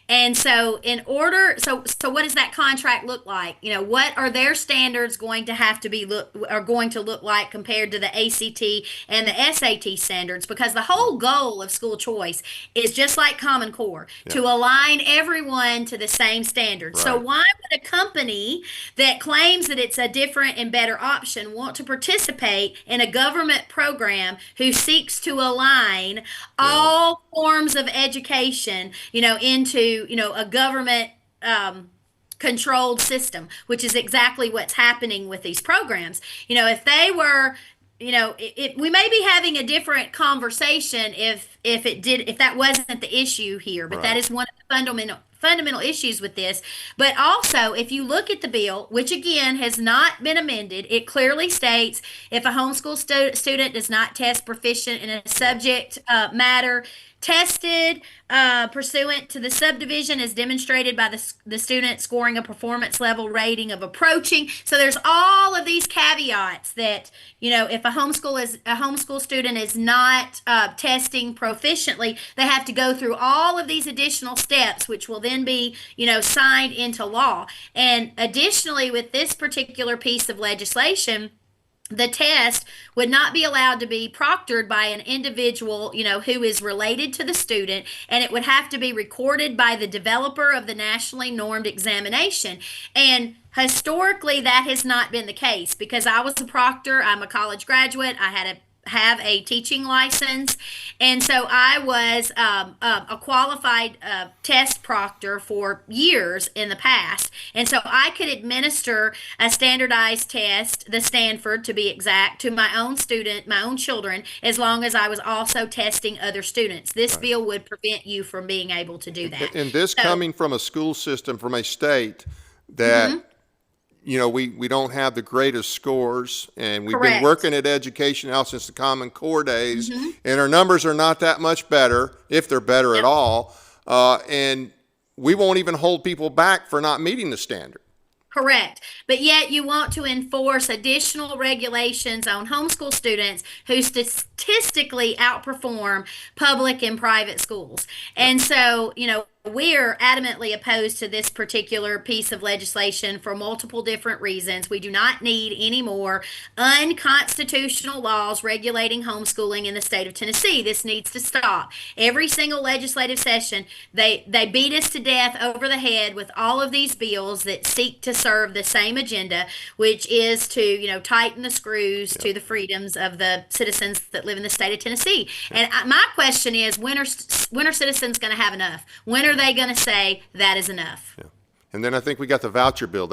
And so so what does that contract look like? What are their standards going to have to be look like compared to the ACT and the SAT standards? Because the whole goal of school choice is just like Common Core, to align everyone to the same standards. Right. So why would a company that claims that it's a different and better option want to participate in a government program who seeks to align all forms of education, into, a government controlled system, which is exactly what's happening with these programs. If they were, we may be having a different conversation if that wasn't the issue here, but that is one of the fundamental issues with this. But also, if you look at the bill, which again has not been amended, it clearly states if a homeschool student does not test proficient in a subject matter tested pursuant to the subdivision as demonstrated by the student scoring a performance level rating of approaching. So there's all of these caveats that, if a homeschool student is not testing proficiently, they have to go through all of these additional steps, which will then be, signed into law. And additionally, with this particular piece of legislation, the test would not be allowed to be proctored by an individual, who is related to the student, and it would have to be recorded by the developer of the nationally normed examination. And historically, that has not been the case because I was a proctor. I'm a college graduate. I have a teaching license, and so I was a qualified test proctor for years in the past, and so I could administer a standardized test, the Stanford to be exact, to my own children, as long as I was also testing other students. This bill would prevent you from being able to do that. And this coming from a school system, from a state that we don't have the greatest scores, and we've been working at education now since the Common Core days, and our numbers are not that much better, if they're better at all. And we won't even hold people back for not meeting the standard. Correct. But yet you want to enforce additional regulations on homeschool students who statistically outperform public and private schools. And so, we're adamantly opposed to this particular piece of legislation for multiple different reasons. We do not need any more unconstitutional laws regulating homeschooling in the state of Tennessee. This needs to stop. Every single legislative session, they beat us to death over the head with all of these bills that seek to serve the same agenda, which is to, tighten the screws to the freedoms of the citizens that live in the state of Tennessee. And my question is, when are citizens going to have enough? When are they going to say that is enough? Yeah. And then I think we got the voucher bill.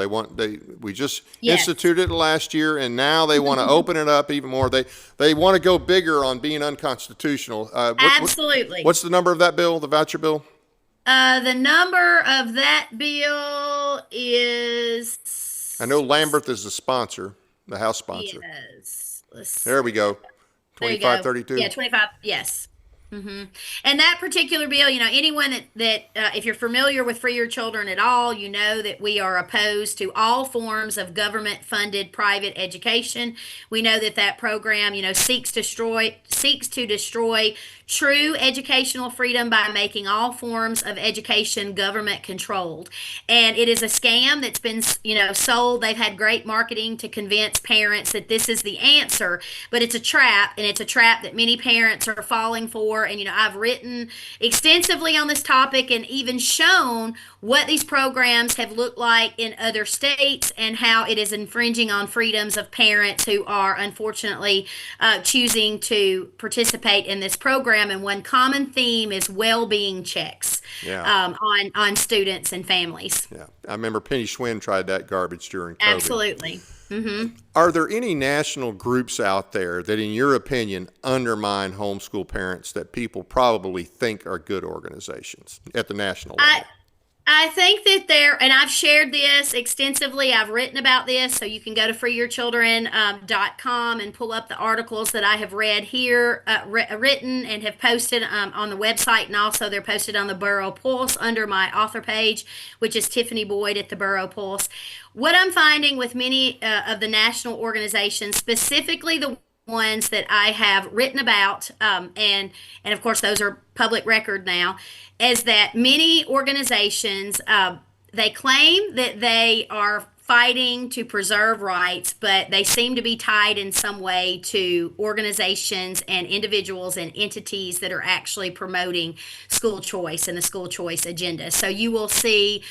We just Yes. instituted it last year, and now they want to open it up even more. They want to go bigger on being unconstitutional. Absolutely. What's the number of that bill, the voucher bill? The number of that bill is. I know Lamberth is the sponsor, the House sponsor. Yes. There we go. There you go. 2532. Yeah, 25. Yes. And that particular bill, anyone that if you're familiar with Free Your Children at all, you know that we are opposed to all forms of government-funded private education. We know that program, seeks to destroy true educational freedom by making all forms of education government controlled. And it is a scam that's been, sold. They've had great marketing to convince parents that this is the answer, but it's a trap, and it's a trap that many parents are falling for. And, I've written extensively on this topic and even shown what these programs have looked like in other states and how it is infringing on freedoms of parents who are unfortunately choosing to participate in this program. And one common theme is well-being checks on students and families. Yeah, I remember Penny Schwinn tried that garbage during COVID. Absolutely. Are there any national groups out there that, in your opinion, undermine homeschool parents that people probably think are good organizations at the national level? I think that and I've shared this extensively. I've written about this, so you can go to freeyourchildren.com and pull up the articles that I have read here, written and have posted on the website, and also they're posted on the Borough Pulse under my author page, which is Tiffany Boyd at the Borough Pulse. What I'm finding with many of the national organizations, specifically the ones that I have written about, and of course those are public record now, is that many organizations, they claim that they are fighting to preserve rights, but they seem to be tied in some way to organizations and individuals and entities that are actually promoting school choice and the school choice agenda. So you will see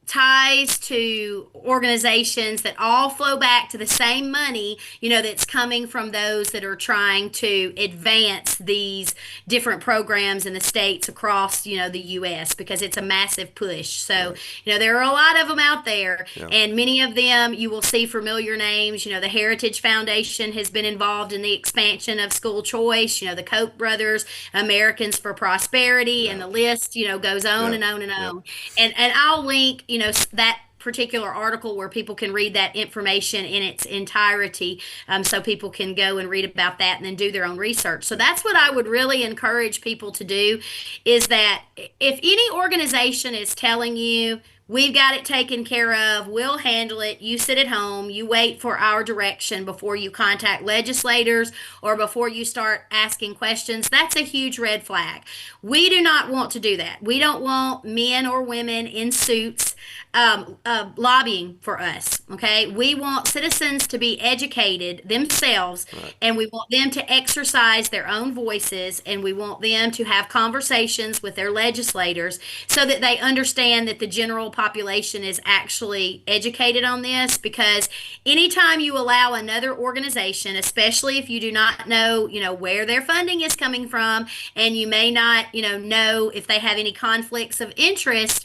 ties to organizations that all flow back to the same money, that's coming from those that are trying to advance these different programs in the states across, the U.S., because it's a massive push. So, there are a lot of them out there, and many of them you will see familiar names. The Heritage Foundation has been involved in the expansion of school choice, the Koch brothers, Americans for Prosperity, and the list, goes on and on and on. And I'll link, that particular article where people can read that information in its entirety, so people can go and read about that and then do their own research. So that's what I would really encourage people to do, is that if any organization is telling you, we've got it taken care of, we'll handle it, you sit at home, you wait for our direction before you contact legislators or before you start asking questions, that's a huge red flag. We do not want to do that. We don't want men or women in suits lobbying for us, okay? We want citizens to be educated themselves, and we want them to exercise their own voices, and we want them to have conversations with their legislators so that they understand that the general population is actually educated on this. Because anytime you allow another organization, especially if you do not know, where their funding is coming from, and you may not, know if they have any conflicts of interest,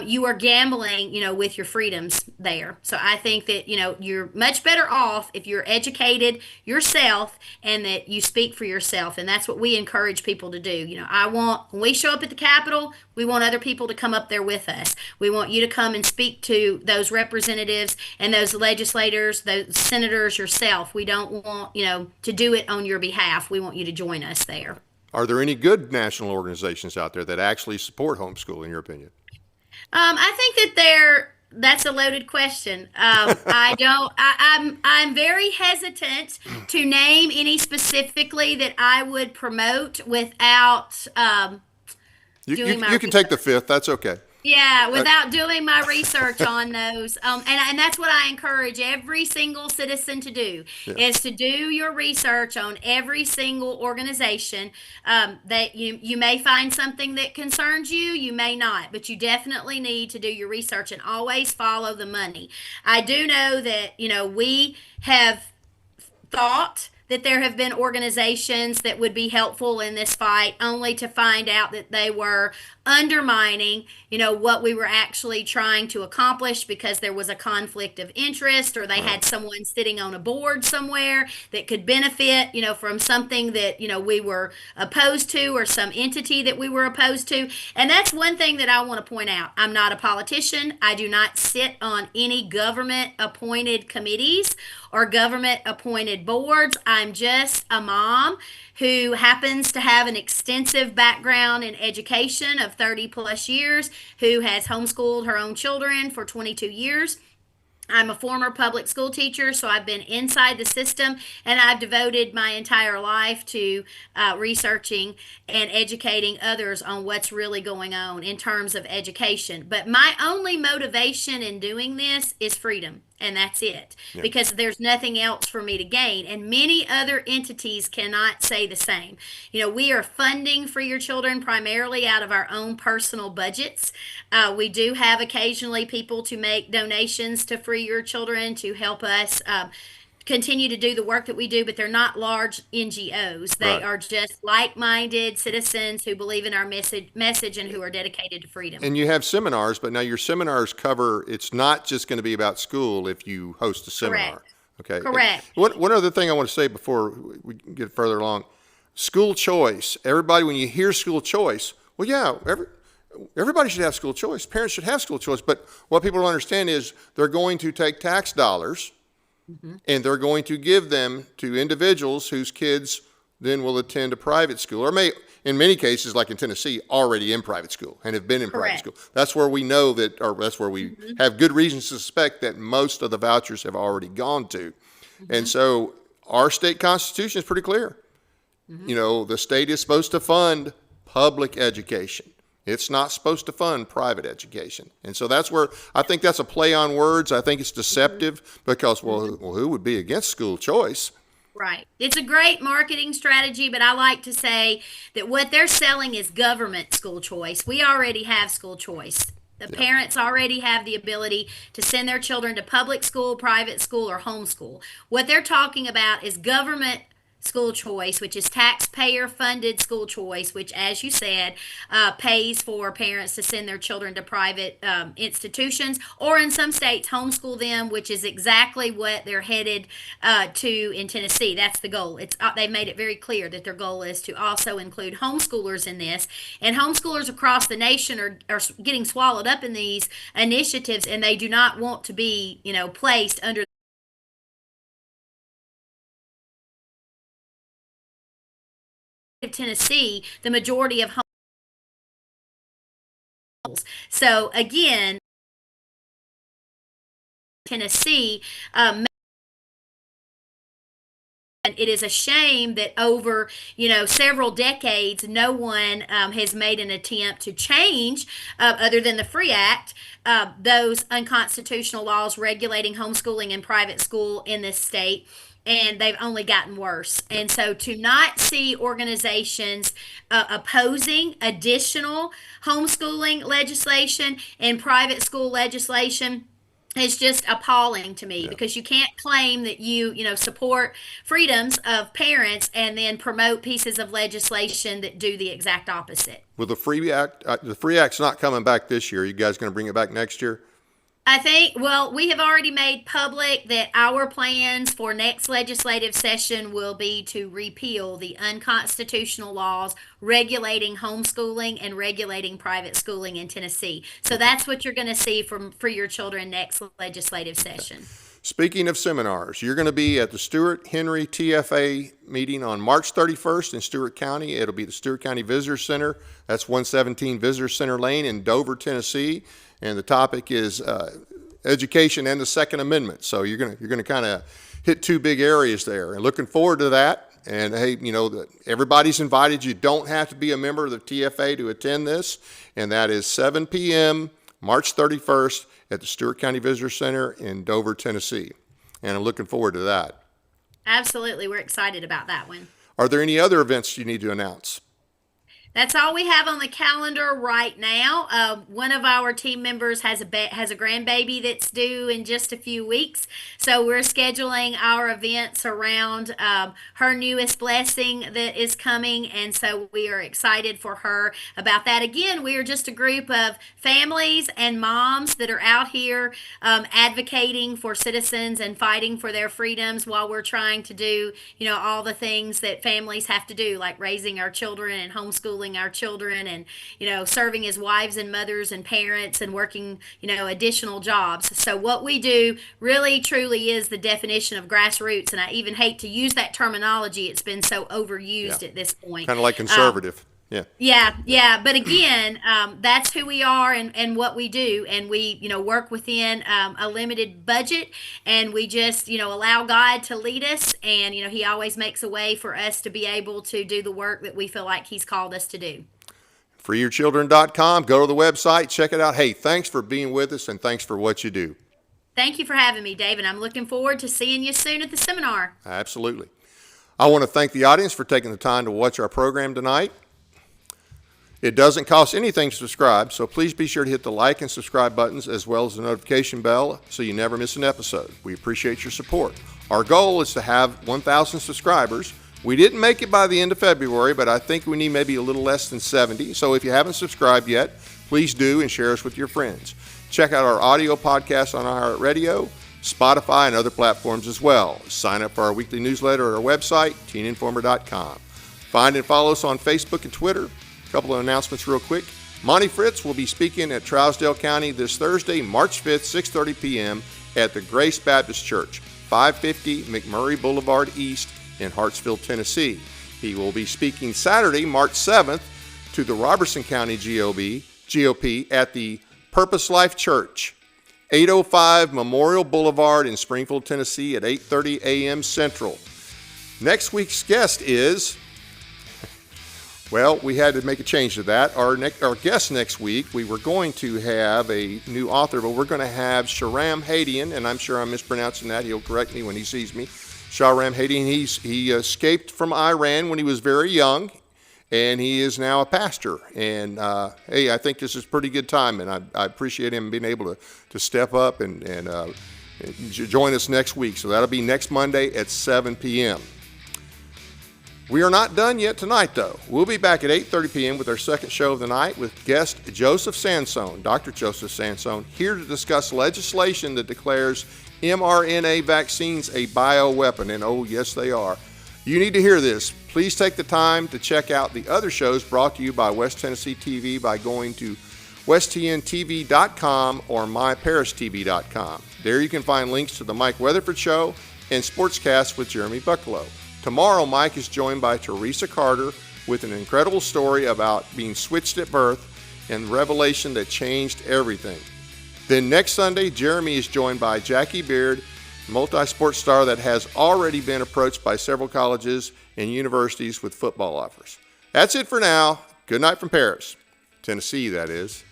you are gambling, with your freedoms there. So I think that, you're much better off if you're educated yourself and that you speak for yourself. And that's what we encourage people to do. When we show up at the Capitol, we want other people to come up there with us. We want you to come and speak to those representatives and those legislators, those senators yourself. We don't want, to do it on your behalf. We want you to join us there. Are there any good national organizations out there that actually support homeschool, in your opinion? I think that that's a loaded question. I don't. I'm very hesitant to name any specifically that I would promote without doing my You can take the research. fifth. That's okay. Yeah, Uh, without doing my research on those. And that's what I encourage every single citizen to do yeah. is to do your research on every single organization. That you may find something that concerns you, you may not, but you definitely need to do your research and always follow the money. I do know that, we have thought that there have been organizations that would be helpful in this fight only to find out that they were undermining what we were actually trying to accomplish because there was a conflict of interest or they had someone sitting on a board somewhere that could benefit from something that we were opposed to or some entity that we were opposed to. And that's one thing that I want to point out. I'm not a politician. I do not sit on any government appointed committees or government appointed boards. I'm just a mom who happens to have an extensive background in education of 30 plus years, who has homeschooled her own children for 22 years. I'm a former public school teacher, so I've been inside the system and I've devoted my entire life to researching and educating others on what's really going on in terms of education. But my only motivation in doing this is freedom. And that's it, Yeah. because there's nothing else for me to gain. And many other entities cannot say the same. We are funding for your children primarily out of our own personal budgets. We do have occasionally people to make donations to Free Your Children to help us continue to do the work that we do, but they're not large NGOs. They Right. are just like-minded citizens who believe in our message and who are dedicated to freedom. And you have seminars, but now your seminars cover, it's not just going to be about school if you host a seminar. Correct. Okay. Correct. One other thing I want to say before we get further along, school choice. Everybody, when you hear school choice, well, yeah, everybody should have school choice. Parents should have school choice. But what people don't understand is they're going to take tax dollars and they're going to give them to individuals whose kids then will attend a private school or may, in many cases, like in Tennessee, already in private school and have been in private Correct. school. That's where we know that, or that's where we have good reasons to suspect that most of the vouchers have already gone to. And so our state constitution is pretty clear. The state is supposed to fund public education. It's not supposed to fund private education. And so that's where I think that's a play on words. I think it's deceptive because, well, who would be against school choice? Right. It's a great marketing strategy, but I like to say that what they're selling is government school choice. We already have school choice. The parents already have the ability to send their children to public school, private school, or homeschool. What they're talking about is government school choice, which is taxpayer funded school choice, which, as you said, pays for parents to send their children to private institutions, or in some states, homeschool them, which is exactly what they're headed to in Tennessee. That's the goal. They've made it very clear that their goal is to also include homeschoolers in this. And homeschoolers across the nation are getting swallowed up in these initiatives, and they do not want to be, placed under Tennessee, the majority of homes. So again, Tennessee, and it is a shame that over several decades, no one has made an attempt to change, other than the Free Act, those unconstitutional laws regulating homeschooling and private school in this state. And they've only gotten worse. And so to not see organizations opposing additional homeschooling legislation and private school legislation is just appalling to me, because you can't claim that you support freedoms of parents and then promote pieces of legislation that do the exact opposite. Well, the Free Act's not coming back this year. You guys going to bring it back next year? I think, well, we have already made public that our plans for next legislative session will be to repeal the unconstitutional laws regulating homeschooling and regulating private schooling in Tennessee. So that's what you're going to see from For Your Children next legislative session. Speaking of seminars, you're going to be at the Stewart Henry TFA meeting on March 31st in Stewart County. It'll be the Stewart County Visitor Center. That's 117 Visitor Center Lane in Dover, Tennessee. And the topic is education and the Second Amendment. So you're going to kind of hit two big areas there. And looking forward to that. And hey, everybody's invited. You don't have to be a member of the TFA to attend this. And that is 7 p.m. March 31st at the Stewart County Visitor Center in Dover, Tennessee. And I'm looking forward to that. Absolutely. We're excited about that one. Are there any other events you need to announce? That's all we have on the calendar right now. One of our team members has a grandbaby that's due in just a few weeks, so we're scheduling our events around her newest blessing that is coming, and so we are excited for her about that. Again, we are just a group of families and moms that are out here advocating for citizens and fighting for their freedoms while we're trying to do, all the things that families have to do, like raising our children and homeschooling our children and serving as wives and mothers and parents and working additional jobs. So what we do really truly is the definition of grassroots, and I even hate to use that terminology. It's been so overused at this point, kind of like conservative. Yeah. But again, that's who we are and what we do. And we, work within a limited budget, and we just, allow God to lead us. And, he always makes a way for us to be able to do the work that we feel like he's called us to do. freeyourchildren.com. Go to the website, check it out. Hey, thanks for being with us, and thanks for what you do. Thank you for having me, Dave, and I'm looking forward to seeing you soon at the seminar. Absolutely. I want to thank the audience for taking the time to watch our program tonight. It doesn't cost anything to subscribe, so please be sure to hit the like and subscribe buttons as well as the notification bell so you never miss an episode. We appreciate your support. Our goal is to have 1,000 subscribers. We didn't make it by the end of February, but I think we need maybe a little less than 70. So if you haven't subscribed yet, please do and share us with your friends. Check out our audio podcast on iHeartRadio, Spotify, and other platforms as well. Sign up for our weekly newsletter at our website, teeninformer.com. Find and follow us on Facebook and Twitter. Couple of announcements real quick. Monty Fritz will be speaking at Trousdale County this Thursday, March 5th, 6:30 p.m. at the Grace Baptist Church, 550 McMurray Boulevard East in Hartsville, Tennessee. He will be speaking Saturday, March 7th to the Robertson County GOP at the Purpose Life Church, 805 Memorial Boulevard in Springfield, Tennessee at 8:30 a.m. Central. Next week's guest is... Well, we had to make a change to that. Our guest next week, we were going to have a new author, but we're going to have Shahram Hadian, and I'm sure I'm mispronouncing that. He'll correct me when he sees me. Shahram Hadian, he escaped from Iran when he was very young, and he is now a pastor. And, hey, I think this is pretty good time, and I appreciate him being able to step up and join us next week. So that'll be next Monday at 7 p.m. We are not done yet tonight, though. We'll be back at 8:30 p.m. with our second show of the night with guest Joseph Sansone, Dr. Joseph Sansone, here to discuss legislation that declares mRNA vaccines a bioweapon. And oh, yes, they are. You need to hear this. Please take the time to check out the other shows brought to you by West Tennessee TV by going to westtntv.com or myparistv.com. There you can find links to the Mike Weatherford Show and Sportscast with Jeremy Bucklow. Tomorrow, Mike is joined by Teresa Carter with an incredible story about being switched at birth and revelation that changed everything. Then next Sunday, Jeremy is joined by Jackie Beard, multi-sport star that has already been approached by several colleges and universities with football offers. That's it for now. Good night from Paris. Tennessee, that is.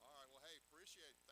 All right, well, hey, appreciate it.